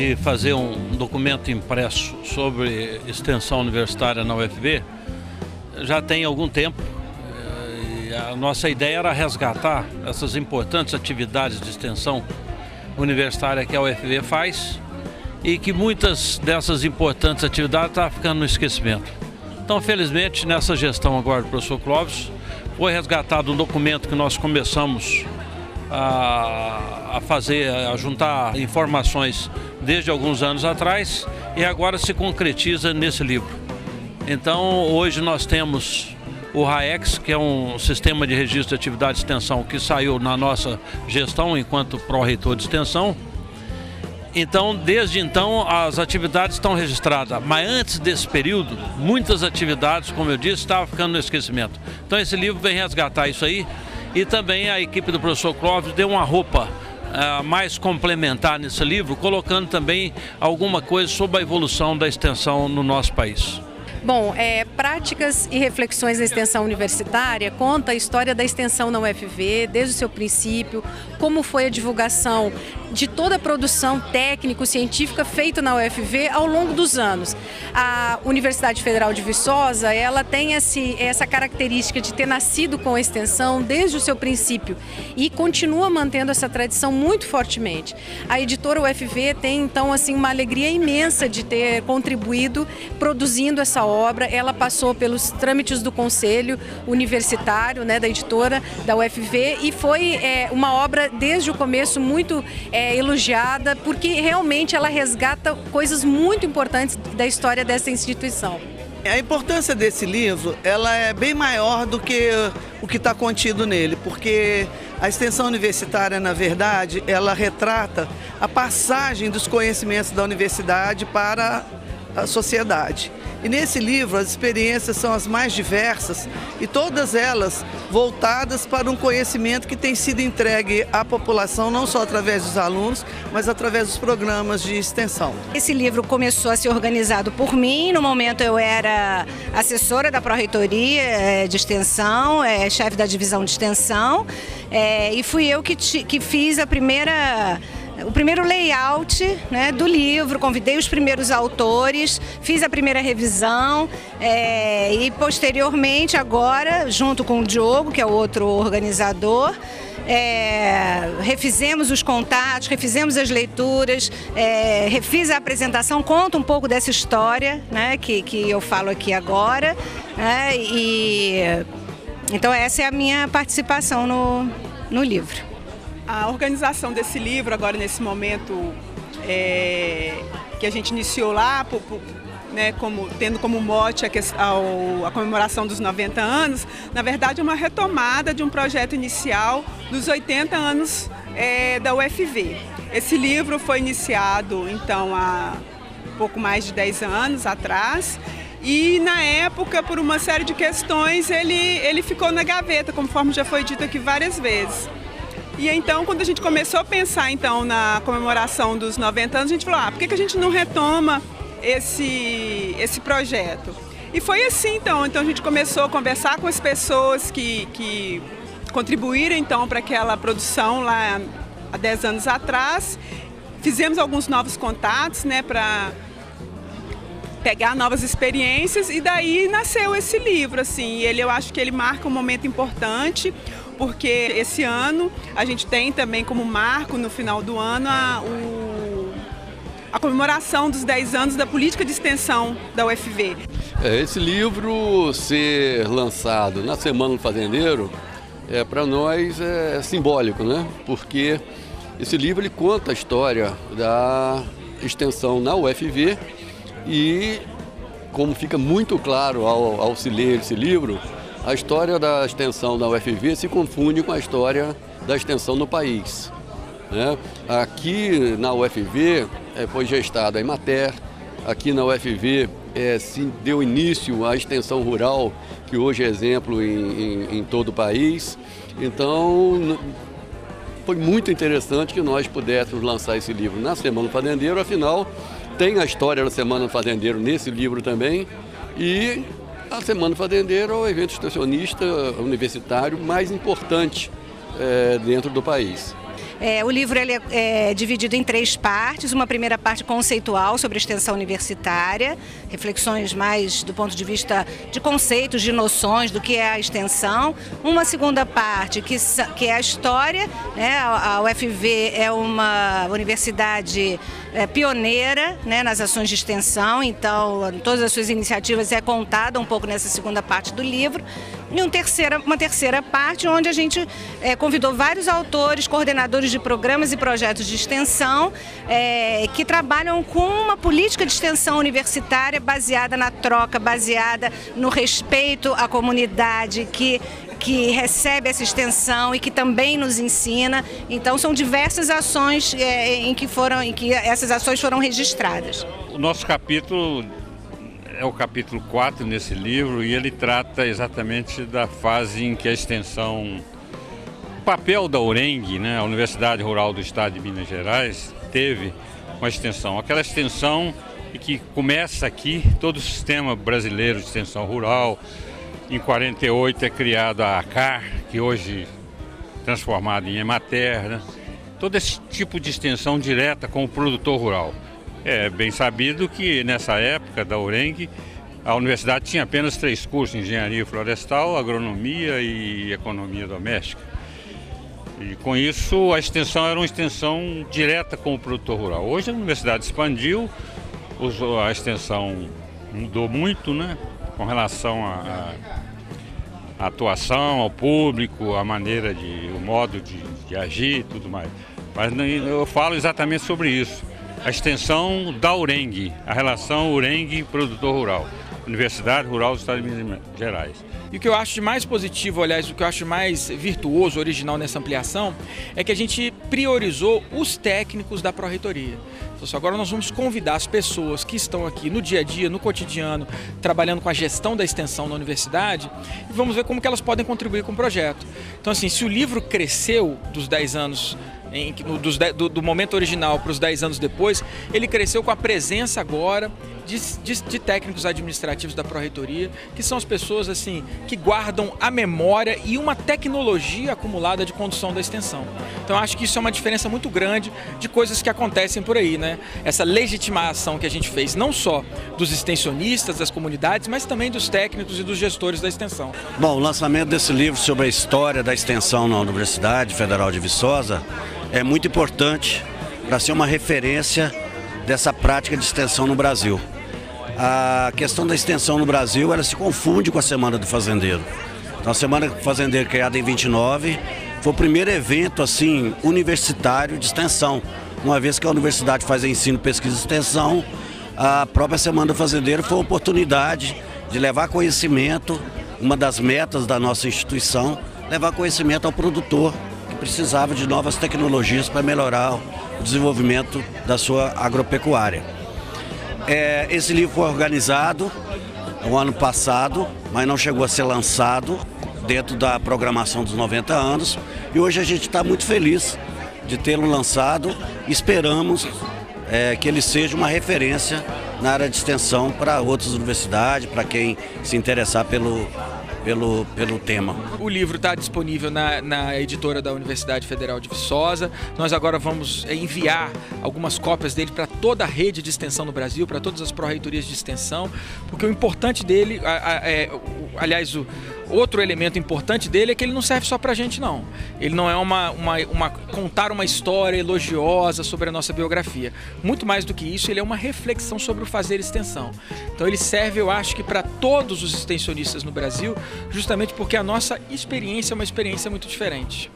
de fazer um documento impresso sobre extensão universitária na UFV já tem algum tempo. E a nossa ideia era resgatar essas importantes atividades de extensão universitária que a UFV faz e que muitas dessas importantes atividades estão ficando no esquecimento. Então, felizmente, nessa gestão agora do professor Clóvis, foi resgatado um documento que nós começamos a juntar informações desde alguns anos atrás e agora se concretiza nesse livro. Então, hoje nós temos o RAEX, que é um sistema de registro de atividade de extensão que saiu na nossa gestão enquanto pró-reitor de extensão. Então, desde então, as atividades estão registradas, mas antes desse período, muitas atividades, como eu disse, estavam ficando no esquecimento. Então, esse livro vem resgatar isso aí e também a equipe do professor Clóvis deu uma roupa mais complementar nesse livro, colocando também alguma coisa sobre a evolução da extensão no nosso país. Bom, Práticas e Reflexões da Extensão Universitária conta a história da extensão na UFV, desde o seu princípio, como foi a divulgação de toda a produção técnico-científica feita na UFV ao longo dos anos. A Universidade Federal de Viçosa, ela tem essa característica de ter nascido com a extensão desde o seu princípio e continua mantendo essa tradição muito fortemente. A editora UFV tem, então, assim, uma alegria imensa de ter contribuído produzindo essa obra. Ela passou pelos trâmites do Conselho Universitário, da editora da UFV, e foi uma obra desde o começo muito elogiada, porque realmente ela resgata coisas muito importantes da história dessa instituição. A importância desse livro, ela é bem maior do que o que está contido nele, porque a extensão universitária, na verdade, ela retrata a passagem dos conhecimentos da universidade para a sociedade. E nesse livro as experiências são as mais diversas e todas elas voltadas para um conhecimento que tem sido entregue à população, não só através dos alunos, mas através dos programas de extensão. Esse livro começou a ser organizado por mim. No momento eu era assessora da Pró-Reitoria de Extensão, chefe da divisão de extensão, e fui eu que fiz o primeiro layout, do livro, convidei os primeiros autores, fiz a primeira revisão e posteriormente agora, junto com o Diogo, que é o outro organizador, refizemos os contatos, refizemos as leituras, refiz a apresentação, conta um pouco dessa história, que eu falo aqui agora, então essa é a minha participação no livro. A organização desse livro, agora nesse momento que a gente iniciou lá, tendo como mote a comemoração dos 90 anos, na verdade é uma retomada de um projeto inicial dos 80 anos da UFV. Esse livro foi iniciado então há pouco mais de 10 anos atrás. E na época, por uma série de questões, ele ficou na gaveta, conforme já foi dito aqui várias vezes. E então, quando a gente começou a pensar então, na comemoração dos 90 anos, a gente falou, por que a gente não retoma esse projeto? E foi assim, então a gente começou a conversar com as pessoas que contribuíram então, para aquela produção lá há 10 anos atrás. Fizemos alguns novos contatos, para pegar novas experiências, e daí nasceu esse livro, assim. Eu acho que ele marca um momento importante, porque esse ano a gente tem também como marco, no final do ano, a comemoração dos 10 anos da política de extensão da UFV. Esse livro ser lançado na Semana do Fazendeiro, para nós é simbólico, porque esse livro ele conta a história da extensão na UFV e, como fica muito claro ao se ler esse livro, a história da extensão da UFV se confunde com a história da extensão no país. Aqui na UFV foi gestada a Emater, aqui na UFV se deu início à extensão rural, que hoje é exemplo em todo o país. Então, foi muito interessante que nós pudéssemos lançar esse livro na Semana do Fazendeiro, afinal, tem a história da Semana do Fazendeiro nesse livro também, e a Semana do Fazendeiro é o evento extensionista universitário mais importante dentro do país. O livro ele é dividido em 3 partes. Uma primeira parte conceitual sobre a extensão universitária, reflexões mais do ponto de vista de conceitos, de noções do que é a extensão. Uma segunda parte que é a história, né? A UFV é uma universidade pioneira, né, nas ações de extensão, então todas as suas iniciativas é contada um pouco nessa segunda parte do livro. E uma terceira parte onde a gente convidou vários autores, coordenadores de programas e projetos de extensão que trabalham com uma política de extensão universitária baseada na troca, baseada no respeito à comunidade que recebe essa extensão e que também nos ensina. Então são diversas ações em que essas ações foram registradas. O nosso capítulo é o capítulo 4 nesse livro e ele trata exatamente da fase em que a extensão, o papel da URENG, né, a Universidade Rural do Estado de Minas Gerais, teve com a extensão. Aquela extensão que começa aqui, todo o sistema brasileiro de extensão rural. Em 48 é criada a ACAR, que hoje é transformada em Emater, né? Todo esse tipo de extensão direta com o produtor rural. É bem sabido que nessa época da URENG, a universidade tinha apenas 3 cursos: engenharia florestal, agronomia e economia doméstica. E com isso a extensão era uma extensão direta com o produtor rural. Hoje a universidade expandiu, a extensão mudou muito, né, com relação à atuação, ao público, a maneira o modo de agir e tudo mais. Mas eu falo exatamente sobre isso. A extensão da URENG, a relação URENG-produtor rural, Universidade Rural do Estado de Minas Gerais. E o que eu acho de mais positivo, aliás, o que eu acho mais virtuoso, original nessa ampliação, é que a gente priorizou os técnicos da Pró-Reitoria. Então, agora nós vamos convidar as pessoas que estão aqui no dia a dia, no cotidiano, trabalhando com a gestão da extensão na universidade, e vamos ver como que elas podem contribuir com o projeto. Então, assim, se o livro cresceu dos 10 anos, do momento original para os 10 anos depois, ele cresceu com a presença agora de técnicos administrativos da Pró-Reitoria, que são as pessoas assim que guardam a memória e uma tecnologia acumulada de condução da extensão. Então acho que isso é uma diferença muito grande de coisas que acontecem por aí, né? Essa legitimação que a gente fez, não só dos extensionistas, das comunidades, mas também dos técnicos e dos gestores da extensão. Bom, o lançamento desse livro sobre a história da extensão na Universidade Federal de Viçosa é muito importante para ser uma referência dessa prática de extensão no Brasil. A questão da extensão no Brasil, ela se confunde com a Semana do Fazendeiro. Então, a Semana do Fazendeiro, criada em 29, foi o primeiro evento assim universitário de extensão. Uma vez que a universidade faz ensino, pesquisa e extensão, a própria Semana do Fazendeiro foi uma oportunidade de levar conhecimento, uma das metas da nossa instituição, levar conhecimento ao produtor que precisava de novas tecnologias para melhorar o desenvolvimento da sua agropecuária. Esse livro foi organizado no ano passado, mas não chegou a ser lançado dentro da programação dos 90 anos. E hoje a gente está muito feliz de tê-lo lançado. Esperamos que ele seja uma referência na área de extensão para outras universidades, para quem se interessar pelo tema. O livro está disponível na editora da Universidade Federal de Viçosa. Nós agora vamos enviar algumas cópias dele para toda a rede de extensão no Brasil, para todas as pró-reitorias de extensão, porque o importante dele, aliás, o outro elemento importante dele é que ele não serve só para a gente, não. Ele não é contar uma história elogiosa sobre a nossa biografia. Muito mais do que isso, ele é uma reflexão sobre o fazer extensão. Então ele serve, eu acho que para todos os extensionistas no Brasil, justamente porque a nossa experiência é uma experiência muito diferente.